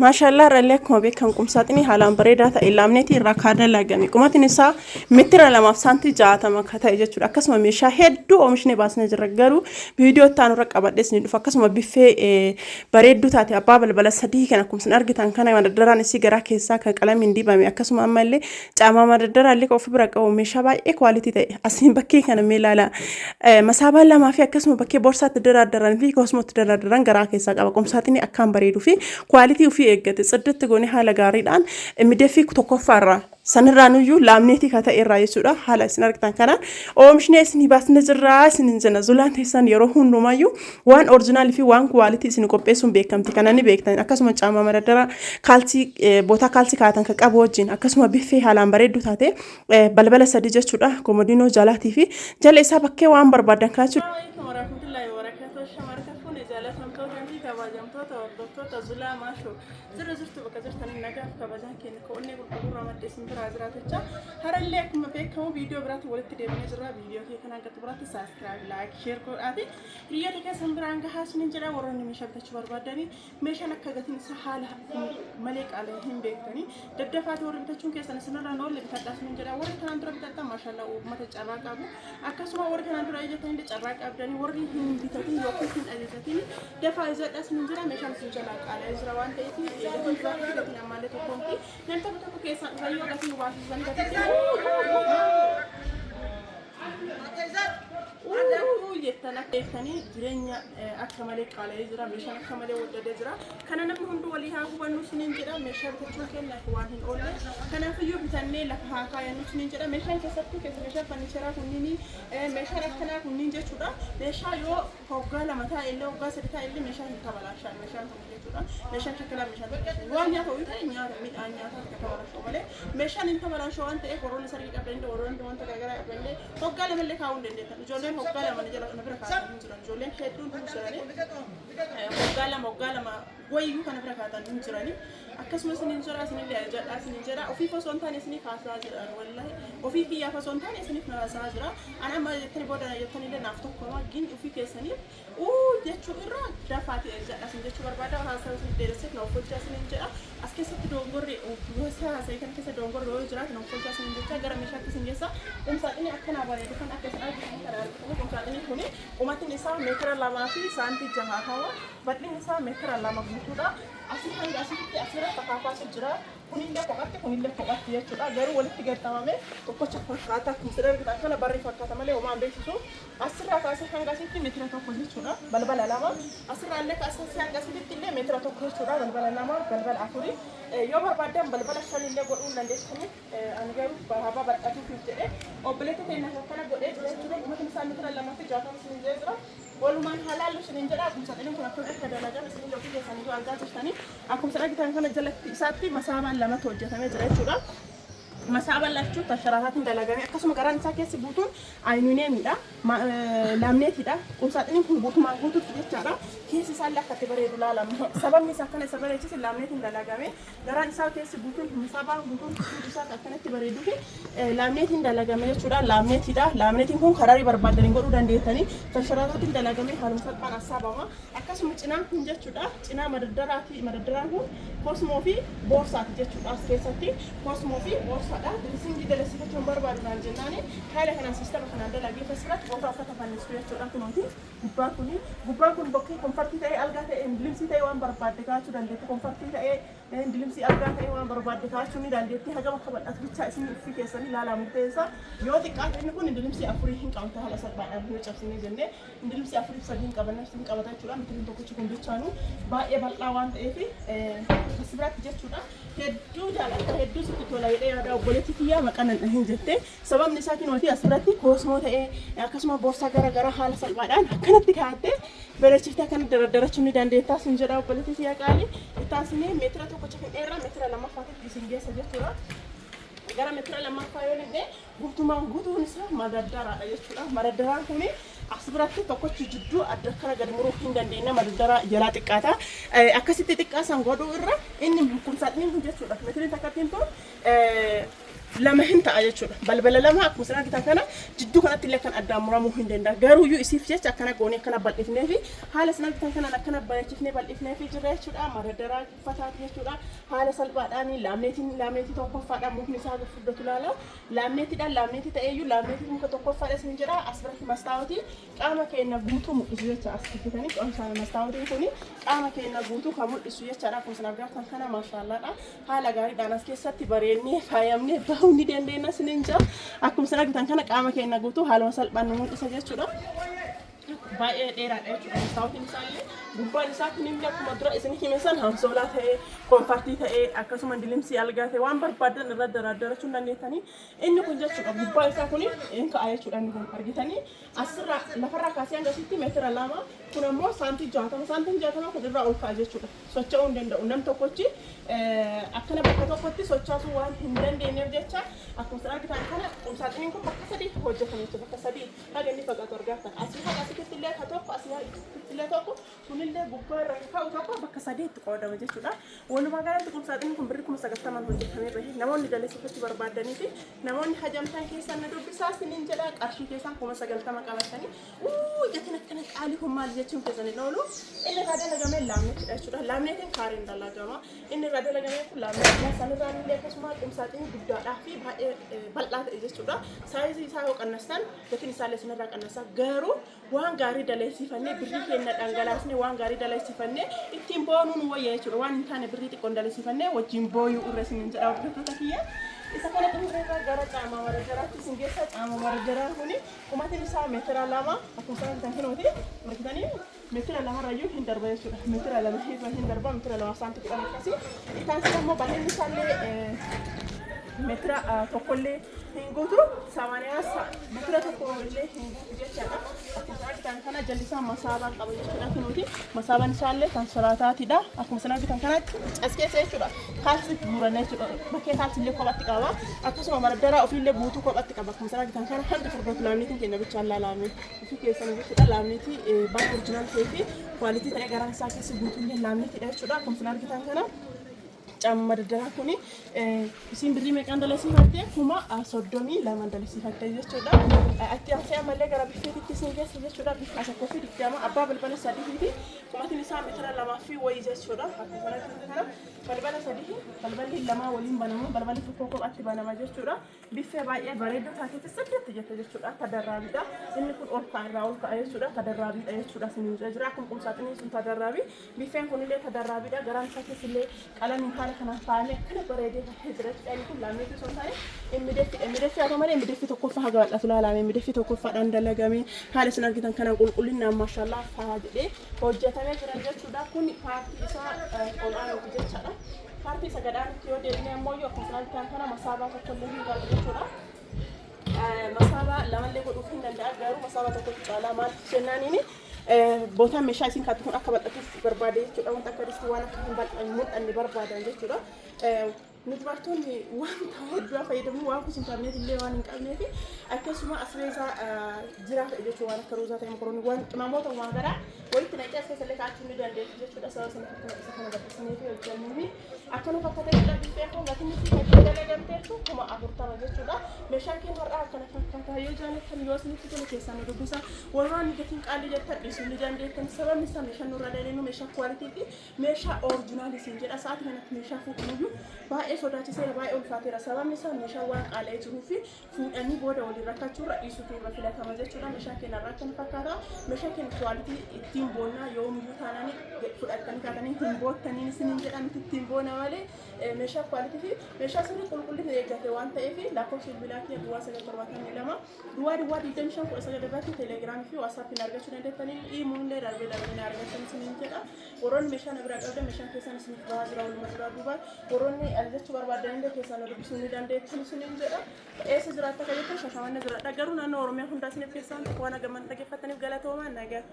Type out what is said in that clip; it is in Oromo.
maashaallah rallee akkuma beekamu qumsaaxinii haalaan bareedaa ta'e laamneetii irraa kaadda lagame qumatiin isaa meetira 2.60 akka ta'e jechuudha. Akkasuma meeshaa hedduu oomishne baasnee jirra garuu viidiyoo ittaanu irra qabadhees ni dhufa. Akkasuma biffee bareedduu taate abbaa balbala sadii kan akkuma argitan kana madaddaraan isii garaa keessaa kan qalamiin dibame akkasuma ammallee caamaa madaddaraa illee qofa bira qabu meeshaa baay'ee kwaalitii ta'e asiin bakkee kana mee ilaala. Masaabaan lamaa fi akkasuma bakkee boorsaatti daraadaran fi kosmootti daraadaran garaa keessaa qaba. Qumsaaxinii akkaan bareeduu fi kwaalitii fi eeggate tsiddatti goone haala gaariidhaan mideefii tokkoffaarraa sanirraanuyyuu laamneetii ka ta'e irraa jechuudha. Haala isin argitan kanaan oomishne isin baasne jirraa isin jenna zulaan teessan yeroo hundumayyuu waan oriijinaalii fi waan kwaalitii isin qopheessuun beekamti kana ni beektan. Akkasuma caamaa madaddaraa kaalsii bootaa kaalsii kaatan kan qabu wajjin akkasuma biffee haalaan bareedduu taate balbala sadii jechuudha. Komodiinoo jalaatii fi jala isaa bakkee waan barbaadan kaachuu Zula Masho. Zero because Naga Kabazaki and Kone Rama Desindra. Harale Kumapeko video brought with the Mizra video. You can get to subscribe, like, share, Adi. Ria some Branga has Ninja or Nimisha Pachwardani, Meshana Kagatin Sahala, Malik Ale, him Bakani, the Defator in the Chunkas and Senora no Limpatas Ninja, what can Andra Mashala, Matacharakabu, Akasuma, what can Andra attend the Charak Abdani, working him between your cooking and the Defa is as Ninja, Meshan Sinjala, Alezra one day, getting a mallet of Ponti, then talk to case and tell you that you want yettana keekani jireenya akka malee qaala'ee jira meeshaan akka malee waddatee kana namni hundi walii haa hubannu siniin jedha meeshaa bitachuu keenya waan hin oolle kanaafiyyuu bitannee lafa haa kaayannu siniin jedha meeshaan keessattuu keessa meeshaa fanicheraa kunniin meeshaan akkanaa kunniin jechuudha meeshaa yoo hoggaa lama ta'a illee hoggaa sadi ta'a illee meeshaan hin tabalaashaa meeshaan kun jechuudha meeshaan shakkilaa meeshaan waan nyaata ho'i ta'e nyaata midhaan nyaata akka tabalaashoo malee meeshaan hin tabalaashoo waan ta'eef warroonni sarii qabdanii warroonni wanta garaagaraa qabdanii hoggaa lamallee kaa'uu hin dandeettan ijoolleen hoggaa lama jala nabira kaatan jiran ijoolleen hedduun jiranii hoggaa lama wayyuu kana bira kaatan jiranii akkasumas sinin jira sinillee ajadhaa sinin jira ofii osoo hin taane isiniif haasaa jira wallahi ofii kiyyaaf osoo hin taane isiniif haasaa jira ana amma jettanii booda jettanillee naaf tokkoma gin ofii keessaniif jechuu irraa dafaati ajadhaa sin jechuu barbaada haasaa isin dheeresseef na offolchaa sinin jedha as keessatti dongorri gosa haasa'ii kan keessa dongorri yoo jiraatu na offolchaa sinin jecha gara meeshaatti sin geessa qumsaaxinii akkanaa bareedu kan akka isin argitan kan argitanii qumsaaxinii kuni qumatiin isaa meetira 2 fi saantii 6 hawa bal'inni isaa meetira 2 guutuudha asii hanga asitti asirra takaafaatu jira kunillee kophaatti jechuudha garuu walitti gadhamame tokkocha fakkaata kun argitan kana barri fakkaata malee homaa beeksisu asirraa kaasee hanga asitti meetira 1 jechuudha balbala 2 asirraa illee kaasee hanga asitti illee meetira 1 jechuudha balbala 2 balbala 4 yoo barbaadan balbala 5 illee godhuu dandeessanii ani garuu baaba bal'atuuf jedhee obboleetti ta'e kana godhee jechuudha uummatni isaa meetira 2 fi 60 sin jira walumaan halaallu sinin jedha qumsaaxinii kun akka dalagaa sinin ofii keessanii argaa jirtanii akkuma argitan kana jalatti isaatti masaabaan lamatu hojjetamee jira jechuudha. Masaabaan lachuu tasharaatiin dalagame akkasuma garaan isaa keessi buutuun alumineemidha laamneetidha qumsaaxiniin kun buutumaan guutuutti jechaadha keessi isaa illee akkatti bareedu laalamu sababni isaa akkana isa bareechise laamneetiin dalagame garaan isaa keessi buutuun masaabaan buutuun isaa akkanatti bareeduu fi laamneetiin dalagame jechuudha laamneetiin kun kararii barbaadanii godhuu dandeessanii tasharaatiin dalagame haaluma salphaan assaabama akkasuma cinaan kun jechuudha cinaa madaddaraan kun kosmoo fi boorsaati jechuudha as keessatti kosmoo fi boorsaadha singi dalasifachuun barbaadunaan jennaani haala kanaan siistama kanaan dalagee fasirratti boota uffata fannisuu jechuudha kunuuti gubbaan kun bokkee konfartii ta'ee algaa ta'ee indilimsii ta'ee waan barbaadde kaachuu dandeetti konfartii ta'ee indilimsii algaa ta'ee waan barbaadde kaachuu ni dandeetti hagam akka bal'atu bichaa isin ofii keessanii ilaalaa murteessa yoo xiqqaate inni kun indilimsii 4 hin qabata haala salphaadhaan yoo cabsinee jennee indilimsii 4 3 hin qabanna hin qabata jechuudha mitiin tokkichi kun bichaanu baay'ee bal'aa waan ta'eef asirratti jechuudha hedduu jaalladha hedduu sitti tola jedhee yaada obboleetti kiyyaa maqaan hin jette sababni isaa kinooti asirratti kosmoo ta'ee akkasuma boorsaa garaagaraa haala salphaadhaan akkanatti kaa'attee bareechifte akkana daraddarachuun ni dandeettaa sin jedha obboleetti kiyyaa qaalii ittaasinee meetira tokkocha kan dheeraa meetira 2ffaatti isin geessa jechuudha gara meetira 2ffaa yoo lindee guutuun isaa madaddaraadha jechuudha madaddaraan kuni asirratti tokkochi jidduu adda kana gad muruu hin dandeenye madaddaraa jalaa xiqqaata akkasitti xiqqaasan godhuu irra inni qumsaaxiniin kun jechuudha meetiriin takkattiin tun lama hin ta'a jechuudha. Balbala lama akkuma sana gitaa kana jidduu kanatti illee kan addaan muramuu hin danda'a. Garuu iyyuu isiif jecha akkana goonee akkana bal'ifnee fi haala sana gitaa kanaan akkana bareechifnee bal'ifnee fi jirra jechuudha. Madadaraa uffataati jechuudha. Haala salphaadhaan laamneetii tokkoffaadhaan mukni isaa furdatu laala. Laamneetii ta'eeyyuu laamneetii muka tokkoffaadha isin jira. As biratti mastaawwatii qaama keenya guutuu mul'isu jecha as bitatanii qoomsaan mastaawwatiin kuni qaama keenya guutuu kan mul'isu jechaadha. Akkuma sana agartan kana maashaallaadha. Haala gaariidhaan as keessatti bareennee faayamnee bahuu ni dandeenya sinin jira. Akkuma sana agartan kana qaama keenya guutuu haaluma salphaan nu mul'isa jechuudha. Baay'ee dheeraadha jechuudha. Mastaawwatiin isaallee gubbaan isaa kunimmoo akkuma dura isin himesan hansoolaa ta'ee koomfartii ta'ee akkasuma dilimsii algaa ta'ee waan barbaadan irra daraddarachuun dandeettanii inni kun jechuudha. Gubbaa isaa kun hin ka'a jechuudha. Inni kun argitanii asirraa lafarraa kaasee hangasitti meetira lama kun ammoo saantii 60 kun irraa ol ka'a jechuudha. Socho'uu hin danda'u. Nam tokkochi akkana bakka tokkotti sochoosuu waan hin dandeenyeef jecha akkuma sana argitan kana qumsaaxiniin kun bakka sadii hojjetame jechuudha. Bakka sadii haga inni fagaatu argattan. Asii haga asitti illee ka tokko asii illee tokko kunillee gubbaa irra ka'u tokko bakka sadiitti qoodama jechuudha. Walumaa galatti qumsaaxiniin kun birrii 90,000 hojjetamee bahe namoonni daleessifatti barbaadanii fi namoonni hajamtan keessan na dubbisaa sinin jedha qarshii keessan 90,000 qabatanii gatiin akkana qaalii kun maal jechuun keessanii oolu inni irraa dalagamee laamneetidha jechuudha. Laamneetiin kaariin dalagama. Inni irraa dalagamee kun laamneetii sanirraan illee akkasuma qumsaaxinii guddaadhaa fi baay'ee bal'aa ta'e jechuudha. Saayizii isaa yoo qannastan gatiin isaallee sanirraa qannasa. Garuu waan gaarii daleessifannee birrii keenya dhangalaasnee waan gaarii daleessifannee ittiin boonuun wayya jechuudha. Waan hin taane birrii xiqqoon daleessifannee wajjin booyuu irra sinin jedha hordoftoota kiyya. Isa kana dhumreerraa gara caama marajaraatti sin geessa. Caama marajaraa kuni umatiin isaa meetira lama akkuma sana kan kinooti margitanii meetira lama rayyuu hin darba jechuudha. Meetira lama hin darba meetira lama saanti kudhan akkasii. Itaan sun ammoo bal'inni isaallee meetira tokkollee hin guutu 80 meetira tokkollee hin guutu jechaadha. Akkuma argitan kana jalli isaa masaabaa qaba jechuudha. Kinooti masaabaan isaallee kan soraataatidha. Akkuma sana argitan kanatti as keessa jechuudha. Kaalsi guurannee jechuudha. Bakkee kaalsi illee kophatti qaba. Akkasuma maradaraa ofiillee guutuu kophatti qaba. Akkuma sana argitan kana hanga furdatu laamneetiin keenya bichaan laalaame. Ofii keessan jechuudha. Laamneetii baay'ee oriijinaal ta'ee fi kwaalitii ta'ee garaan isaa keessa guutuullee laamneetidha jechuudha. Akkuma sana argitan kana caama madadaraa kuni isin birrii meeqaan daleessifattee kuma 32 daleessifattee jechuudha. Atti asii ammallee gara biffeetitti isin geessa jechuudha. Biffa tokkoo fi digdama abbaa balbala sadii fi kumatiin isaa meetira lamaa fi wayii jechuudha. Akkuma kana balbala sadii balballi lamaa waliin banamu balballi tokko kophaatti banama jechuudha. Biffee baay'ee bareedduu taateetti sirriitti jette jechuudha. Tadarraabiidha. Inni kun ol ka'a irraa ol ka'a jechuudha. Tadarraabiidha jechuudha. Isin jira akkuma qumsaaxinii sun tadarraabii. Biffeen kunillee tadarraabiidha. Garaan isaa keessillee qalamiin haala kanaan faayamee akkana bareedee jira jechuudha. Kun laamneetii osoo hin taane MDF haa ta'u malee MDF tokkoffaa haga bal'atu laalame MDF tokkoffaadhaan dalagamee haala isin argitan kana qulqullinaan maashaallah faa jedhee hojjetamee jira jechuudha. Kun paartii isaa olaanaati jechaadha. Paartii isa gadaanitti yoo deemnee ammoo yoo akkuma argitan kana masaabaa tokkollee hin qabu jechuudha. Masaabaa lamallee godhuuf hin danda'a garuu masaabaa tokkotti caalaa maal jennaaniini bootaan meeshaa isin kaattu kun akka bal'atuuf barbaade jechuudha. Wanta akka distii waan akka hin bal'anne barbaadan jechuudha. Nuti wanta hedduu fayyadamu waan kuusin qabneef illee waan hin qabneef akkasuma asreesaa jiraata jechuudha. Waan akka ruuzaa ta'e mokoroonii waan qimamoota waan garaa walitti naqee as keessallee kaa'achuu ni dandeessu jechuudha. Sababa sana isa kana bal'isnee fi hojjannuu fi akkana fakkaatee jira biffee kun gatiin itti fayyadamuu dalagamteetu kuma 40 jechuudha. Meeshaan keenya har'aa akkana fakkaataa yoo jaallattan yoo isinitti tole keessaa nu dubbisa. Walumaan gatiin qaalii jettan dhiisuu ni dandeettan. Sababni isaa meeshaan nurra daleenu meeshaa kwaalitii fi meeshaa orijinaal isin jedha. Sa'aatii kanatti meeshaa fuudhuyyuu baay'ee sodaachiseera baay'ee ulfaateera. Sababni isaa meeshaa waan qaala'ee jiruu fi fuudhanii booda waliin rakkachuurra dhiisuutu irra filatama jechuudha. Meeshaan keenya irraa akkana fakkaata. Meeshaan keenya kwaalitii ittiin boonnaa yoo miyyuu taananii fudhatanii kaatanii hin boottanii isiniin jedhan ittiin boona malee meeshaa kwaalitii fi meeshaa sirrii qulqullina eeggate waan ta'eef lakkoofsa bilbilaa kee duwwaa 972 duwwaa 25 irratti teelegiraamii fi waasaappiin argachuu dandeettanii iimuullee darbee argachuu isiniin jedha. Warroonni meeshaa na biraa qabdan meeshaan keessan isiniif bahaa jira walumaa duraa duubaan warroonni ajajachuu barbaadanillee keessaan dubbisuu ni dandeettan isiniin jedha. Eessa jiraatta kan jettan Shashamannee jiraadha garuu naannoo Oromiyaa hundaa isiniif keessaan waan hagaman dhaggeeffattaniif galatoomaa nagaa.